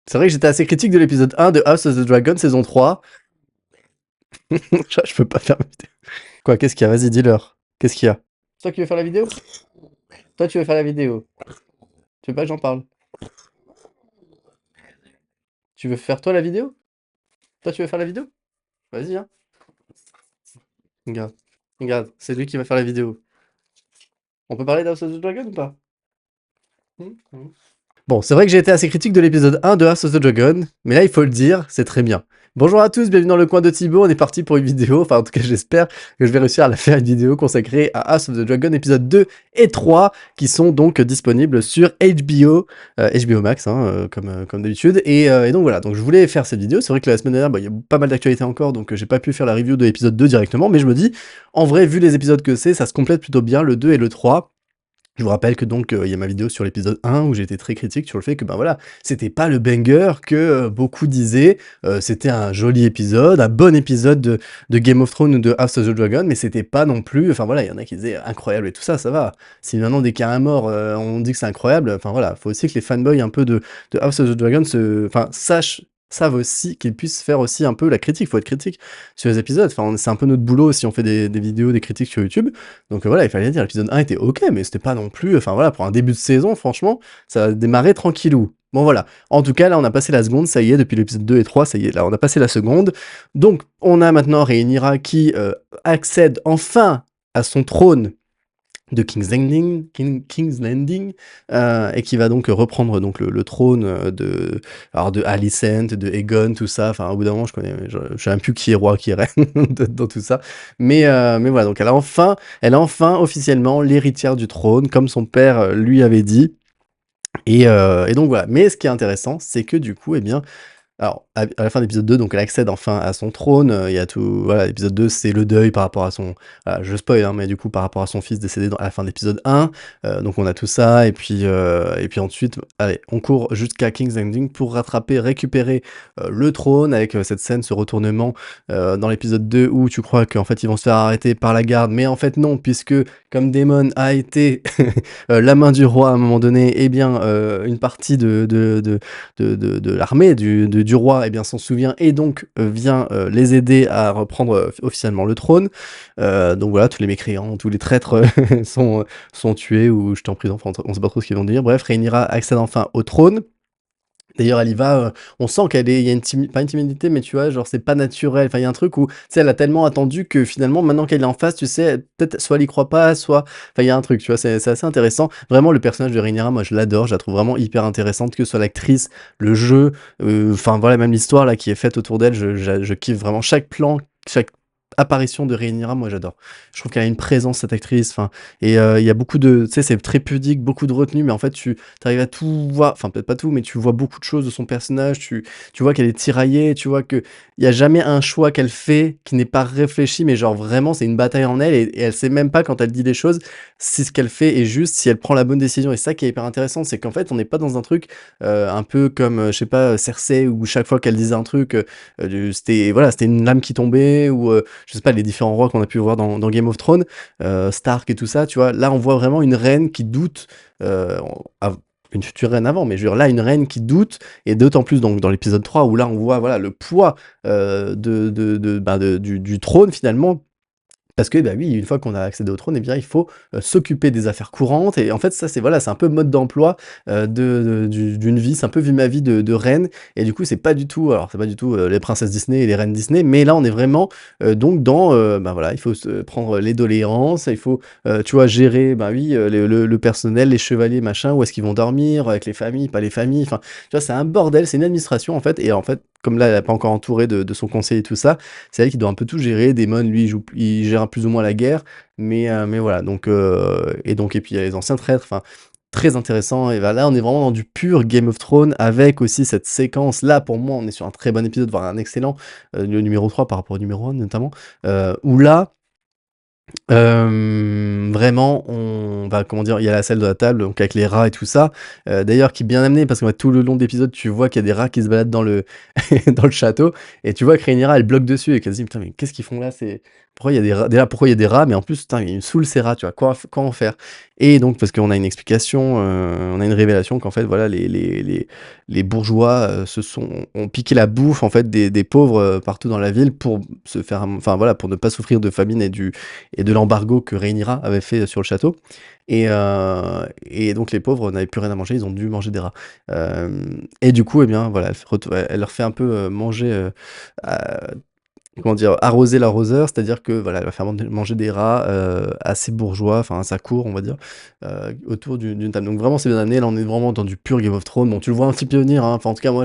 C'est vrai que j'étais assez critique de l'épisode 1 de House of the Dragon saison 3. Je peux pas faire ma vidéo. Quoi, qu'est-ce qu'il y a? Vas-y, dis-leur. Qu'est-ce qu'il y a? C'est toi qui veux faire la vidéo? Toi, tu veux faire la vidéo. Tu veux pas que j'en parle? Tu veux faire toi la vidéo? Toi, tu veux faire la vidéo? Vas-y, hein. Regarde. Regarde, c'est lui qui va faire la vidéo. On peut parler d'House of the Dragon ou pas? Bon, c'est vrai que j'ai été assez critique de l'épisode 1 de House of the Dragon, mais là, il faut le dire, c'est très bien. Bonjour à tous, bienvenue dans le coin de Thibaut, on est parti pour une vidéo, enfin en tout cas j'espère que je vais réussir à la faire, une vidéo consacrée à House of the Dragon épisode 2 et 3, qui sont donc disponibles sur HBO, HBO Max, hein, comme d'habitude, et donc voilà, donc je voulais faire cette vidéo, c'est vrai que la semaine dernière, il y a pas mal d'actualités encore, donc j'ai pas pu faire la review de l'épisode 2 directement, mais je me dis, en vrai, vu les épisodes que c'est, ça se complète plutôt bien, le 2 et le 3, je vous rappelle que donc, il y a ma vidéo sur l'épisode 1 où j'ai été très critique sur le fait que, ben voilà, c'était pas le banger que beaucoup disaient. C'était un joli épisode, un bon épisode de Game of Thrones ou de House of the Dragon, mais c'était pas non plus... Enfin voilà, il y en a qui disaient incroyable et tout ça, ça va. Si maintenant, dès qu'il y a un mort, on dit que c'est incroyable, enfin voilà, faut aussi que les fanboys un peu de House of the Dragon savent aussi qu'ils puissent faire aussi un peu la critique, faut être critique sur les épisodes, enfin c'est un peu notre boulot si on fait des vidéos, des critiques sur YouTube, donc voilà, il fallait dire, l'épisode 1 était ok, mais c'était pas non plus, enfin voilà, pour un début de saison, franchement, ça a démarré tranquillou. Bon voilà, en tout cas là on a passé la seconde, ça y est, depuis l'épisode 2 et 3, ça y est, là on a passé la seconde, donc on a maintenant Rhaenyra qui accède enfin à son trône de King's Landing, et qui va donc reprendre donc le trône de Alicent, de Aegon, tout ça. Enfin, au bout d'un moment, je sais même plus qui est roi, qui est reine dans tout ça. Mais voilà, donc elle a enfin officiellement l'héritière du trône, comme son père lui avait dit. Et donc voilà. Mais ce qui est intéressant, c'est que du coup, eh bien, alors, à la fin de l'épisode 2, donc elle accède enfin à son trône, il y a tout... Voilà, l'épisode 2, c'est le deuil par rapport à son... je spoil, hein, mais du coup, par rapport à son fils décédé à la fin de l'épisode 1, donc on a tout ça, et puis ensuite, allez, on court jusqu'à King's Landing pour récupérer le trône, avec cette scène, ce retournement dans l'épisode 2, où tu crois qu'en fait, ils vont se faire arrêter par la garde, mais en fait non, puisque, comme Daemon a été la main du roi à un moment donné, eh bien, une partie de l'armée du roi, eh bien, s'en souvient et donc vient les aider à reprendre officiellement le trône. Donc voilà, tous les mécréants, tous les traîtres sont tués ou jetés en prison, enfin, on sait pas trop ce qu'ils vont dire. Bref, Rhaenyra accède enfin au trône. D'ailleurs, elle y va, on sent il y a pas une timidité, mais tu vois, genre, c'est pas naturel. Enfin, il y a un truc où, tu sais, elle a tellement attendu que finalement, maintenant qu'elle est en face, tu sais, peut-être, soit elle y croit pas, soit, enfin, il y a un truc, tu vois, c'est assez intéressant. Vraiment, le personnage de Rhaenyra, moi, je l'adore, je la trouve vraiment hyper intéressante, que ce soit l'actrice, le jeu, enfin, voilà, même l'histoire, là, qui est faite autour d'elle, je kiffe vraiment chaque plan, chaque apparition de Rhaenyra, moi j'adore. Je trouve qu'elle a une présence, cette actrice, enfin, et il y a beaucoup de, tu sais, c'est très pudique, beaucoup de retenue, mais en fait tu arrives à tout voir, enfin peut-être pas tout, mais tu vois beaucoup de choses de son personnage, tu vois qu'elle est tiraillée, tu vois que il y a jamais un choix qu'elle fait qui n'est pas réfléchi, mais genre vraiment c'est une bataille en elle, et elle sait même pas quand elle dit des choses si ce qu'elle fait est juste, si elle prend la bonne décision. Et ça qui est hyper intéressant, c'est qu'en fait on n'est pas dans un truc un peu comme, je sais pas, Cersei, où chaque fois qu'elle disait un truc, c'était voilà, c'était une lame qui tombait, ou je sais pas, les différents rois qu'on a pu voir dans Game of Thrones, Stark et tout ça, tu vois. Là, on voit vraiment une reine qui doute, une future reine avant, mais je veux dire, là, une reine qui doute, et d'autant plus donc, dans l'épisode 3, où là, on voit voilà, le poids du trône, finalement. Parce que, bah oui, une fois qu'on a accédé au trône, eh bien, il faut s'occuper des affaires courantes. Et en fait, ça, c'est voilà, c'est un peu mode d'emploi d'une vie. C'est un peu vu ma vie de reine. Et du coup, c'est pas du tout, alors, c'est pas du tout les princesses Disney et les reines Disney. Mais là, on est vraiment donc dans, bah voilà, il faut prendre les doléances. Il faut, tu vois, gérer, bah oui, le personnel, les chevaliers, machin, où est-ce qu'ils vont dormir, avec les familles, pas les familles. Enfin, tu vois, c'est un bordel, c'est une administration, en fait. Et en fait, comme là, elle n'est pas encore entourée de son conseil et tout ça, c'est elle qui doit un peu tout gérer. Daemon, lui, il gère plus ou moins la guerre, mais voilà. Donc, et puis il y a les anciens traîtres, enfin, très intéressant. Et là, on est vraiment dans du pur Game of Thrones, avec aussi cette séquence. Là, pour moi, on est sur un très bon épisode, voire un excellent, le numéro 3 par rapport au numéro 1, notamment, où là, vraiment, on va, comment dire, il y a la salle de la table, donc avec les rats et tout ça, d'ailleurs qui est bien amené, parce que tout le long de l'épisode, tu vois qu'il y a des rats qui se baladent dans le dans le château, et tu vois que Rhaenyra, elle bloque dessus, et qu'elle se dit: «Putain, mais qu'est-ce qu'ils font là, pourquoi il y a des rats déjà pourquoi il y a des rats, mais en plus, putain, il me saoule ces rats, tu vois? Quoi en faire? Et donc parce qu'on a une explication, on a une révélation qu'en fait, voilà, les bourgeois, ont piqué la bouffe, en fait, des pauvres, partout dans la ville pour se faire enfin, voilà, pour ne pas souffrir de famine et de l'embargo que Rhaenyra avait fait sur le château et donc les pauvres n'avaient plus rien à manger, ils ont dû manger des rats. Et du coup, eh bien, voilà, elle leur fait un peu, manger, à comment dire? Arroser l'arroseur, c'est-à-dire que, voilà, elle va faire manger des rats, assez bourgeois, enfin à sa cour, on va dire, autour d'une table. Donc vraiment, c'est bien amené. Là, on est vraiment dans du pur Game of Thrones. Bon, tu le vois un petit peu venir, hein. Enfin, en tout cas, moi,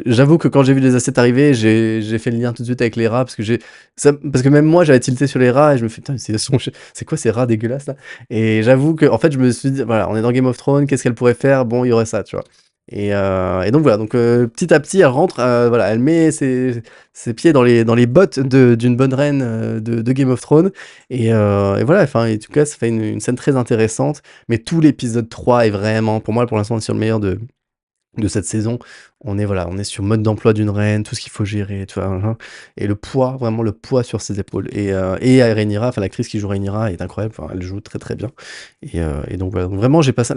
j'avoue que quand j'ai vu les assiettes arriver, j'ai fait le lien tout de suite avec les rats parce que même moi, j'avais tilté sur les rats et je me fais: «Putain, c'est quoi ces rats dégueulasses là?» Et j'avoue que en fait, je me suis dit: «Voilà, on est dans Game of Thrones, qu'est-ce qu'elle pourrait faire? Bon, il y aurait ça», tu vois? Et donc voilà, donc petit à petit, elle rentre, voilà, elle met ses pieds dans les bottes d'une bonne reine de Game of Thrones. Et voilà, enfin, en tout cas, ça fait une scène très intéressante. Mais tout l'épisode 3 est vraiment, pour moi, pour l'instant, sur le meilleur de cette saison. On est sur mode d'emploi d'une reine, tout ce qu'il faut gérer, tu vois, et le poids, vraiment le poids sur ses épaules. Et Rhaenyra, enfin l'actrice qui joue Rhaenyra est incroyable, enfin, elle joue très très bien. Et donc voilà, donc vraiment j'ai passé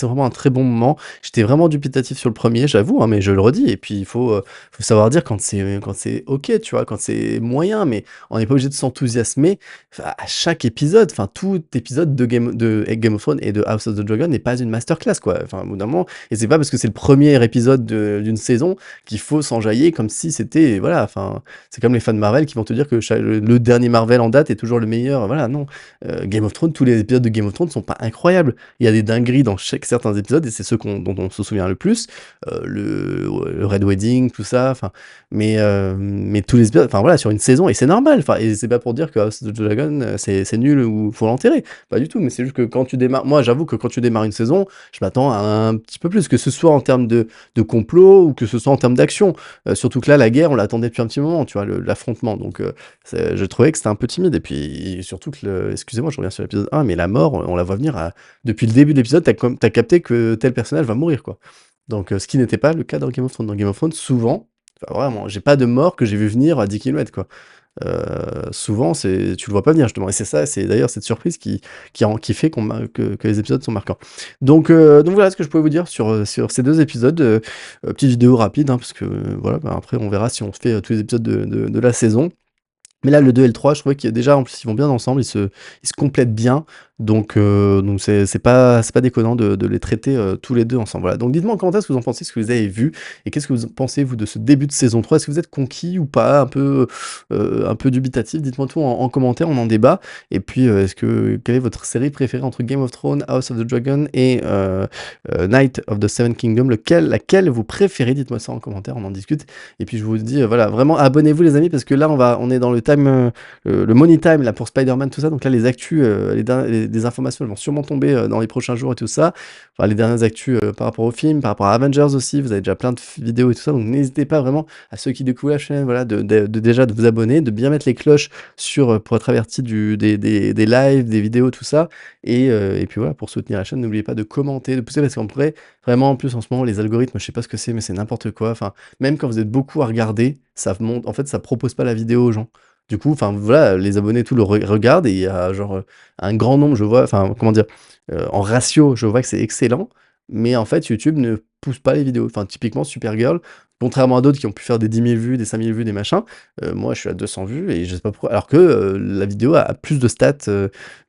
vraiment un très bon moment. J'étais vraiment dubitatif sur le premier, j'avoue, hein, mais je le redis. Et puis faut savoir dire quand c'est ok, tu vois, quand c'est moyen, mais on n'est pas obligé de s'enthousiasmer. Enfin, à chaque épisode, enfin tout épisode de Game of Thrones et de House of the Dragon n'est pas une masterclass, quoi. Enfin, au bout d'un moment, et c'est pas parce que c'est le premier épisode d'une saison qu'il faut s'enjailler comme si c'était, voilà, enfin, c'est comme les fans de Marvel qui vont te dire que le dernier Marvel en date est toujours le meilleur. Voilà, non. Game of Thrones, tous les épisodes de Game of Thrones sont pas incroyables. Il y a des dingueries dans certains épisodes et c'est ceux dont on se souvient le plus. Le Red Wedding, tout ça, enfin, mais tous les épisodes, enfin voilà, sur une saison, et c'est normal. Enfin, et c'est pas pour dire que House of the Dragon, c'est nul ou faut l'enterrer. Pas du tout, mais c'est juste que quand tu démarres, moi j'avoue que quand tu démarres une saison, je m'attends à un petit peu plus, que ce soit en termes de complot ou que ce soit en termes d'action. Surtout que là, la guerre, on l'attendait depuis un petit moment, tu vois, l'affrontement. Donc, je trouvais que c'était un peu timide. Et puis, surtout que, excusez-moi, je reviens sur l'épisode 1, mais la mort, on la voit venir depuis le début de l'épisode, t'as capté que tel personnage va mourir, quoi. Donc, ce qui n'était pas le cas dans Game of Thrones. Dans Game of Thrones, souvent, enfin, vraiment, j'ai pas de mort que j'ai vu venir à 10 km, quoi. Souvent, tu le vois pas venir, justement. Et c'est ça, c'est d'ailleurs cette surprise qui fait que les épisodes sont marquants. Donc voilà ce que je pouvais vous dire sur ces deux épisodes. Petite vidéo rapide, hein, parce que voilà, bah, après on verra si on fait tous les épisodes de la saison. Mais là, le 2 et le 3, je trouvais qu'il déjà, en plus, ils vont bien ensemble, ils se complètent bien. Donc c'est pas déconnant de les traiter tous les deux ensemble. Voilà. Donc dites-moi en commentaire ce que vous en pensez, ce que vous avez vu, et qu'est-ce que vous pensez, vous, de ce début de saison 3. Est-ce que vous êtes conquis ou pas, un peu dubitatif? Dites-moi tout en commentaire, on en débat. Et puis, quelle est votre série préférée entre Game of Thrones, House of the Dragon et Night of the Seven Kingdoms? Laquelle vous préférez? Dites-moi ça en commentaire, on en discute. Et puis je vous dis, voilà, vraiment abonnez-vous les amis, parce que là on est dans le money time là pour Spider-Man, tout ça. Donc là les actus, les informations elles vont sûrement tomber dans les prochains jours et tout ça. Enfin, les dernières actus par rapport au film, par rapport à Avengers aussi. Vous avez déjà plein de vidéos et tout ça. Donc n'hésitez pas vraiment, à ceux qui découvrent la chaîne, voilà, déjà de vous abonner, de bien mettre les cloches pour être averti des lives, des vidéos, tout ça. Et puis voilà, pour soutenir la chaîne, n'oubliez pas de commenter, de pousser, parce qu'on pourrait vraiment, en plus en ce moment, les algorithmes, je sais pas ce que c'est, mais c'est n'importe quoi. Enfin, même quand vous êtes beaucoup à regarder, ça monte, en fait, ça propose pas la vidéo aux gens. Du coup, enfin voilà, les abonnés tout le regardent, et il y a genre un grand nombre, je vois, enfin comment dire, en ratio, je vois que c'est excellent, mais en fait YouTube ne pousse pas les vidéos. Enfin typiquement Supergirl, contrairement à d'autres qui ont pu faire des 10 000 vues, des 5 000 vues, des machins, moi je suis à 200 vues et je sais pas pourquoi. Alors que la vidéo a plus de stats,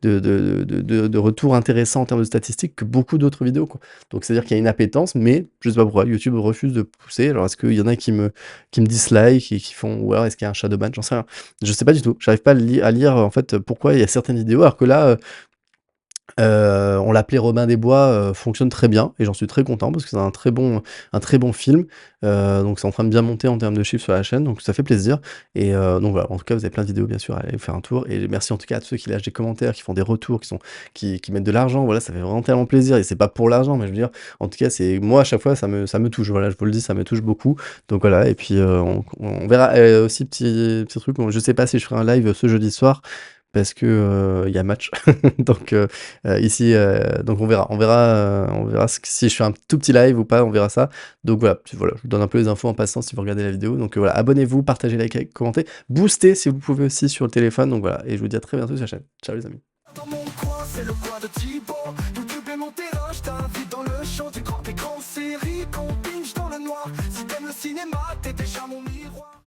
de retours intéressants en termes de statistiques que beaucoup d'autres vidéos, quoi. Donc c'est-à-dire qu'il y a une appétence, mais je sais pas pourquoi YouTube refuse de pousser. Alors est-ce qu'il y en a qui me dislike et qui font, ou alors est-ce qu'il y a un shadow ban, j'en sais rien. Je sais pas du tout. J'arrive pas à lire en fait pourquoi il y a certaines vidéos, alors que là, on l'appelait Robin des Bois, fonctionne très bien, et j'en suis très content parce que c'est un très bon film. Donc c'est en train de bien monter en termes de chiffres sur la chaîne, donc ça fait plaisir. Donc voilà, en tout cas, vous avez plein de vidéos bien sûr, allez faire un tour, et merci en tout cas à tous ceux qui lâchent des commentaires, qui font des retours, qui mettent de l'argent. Voilà, ça fait vraiment tellement plaisir, et c'est pas pour l'argent, mais je veux dire, en tout cas, c'est moi à chaque fois ça me touche. Voilà, je vous le dis, ça me touche beaucoup. Donc voilà, et puis on verra aussi petit truc, je sais pas si je ferai un live ce jeudi soir, parce que, il y a match. Donc ici, donc on verra si je fais un tout petit live ou pas, on verra ça. Donc voilà, je vous donne un peu les infos en passant si vous regardez la vidéo. Donc voilà, abonnez-vous, partagez, likez, commentez, boostez si vous pouvez aussi sur le téléphone. Donc voilà, et je vous dis à très bientôt sur la chaîne. Ciao les amis. Dans mon coin, c'est le coin de Thibaut. YouTube est mon terrain, je t'invite dans le show du grand écran série qu'on binge dans le noir. Si t'aimes le cinéma, t'es déjà mon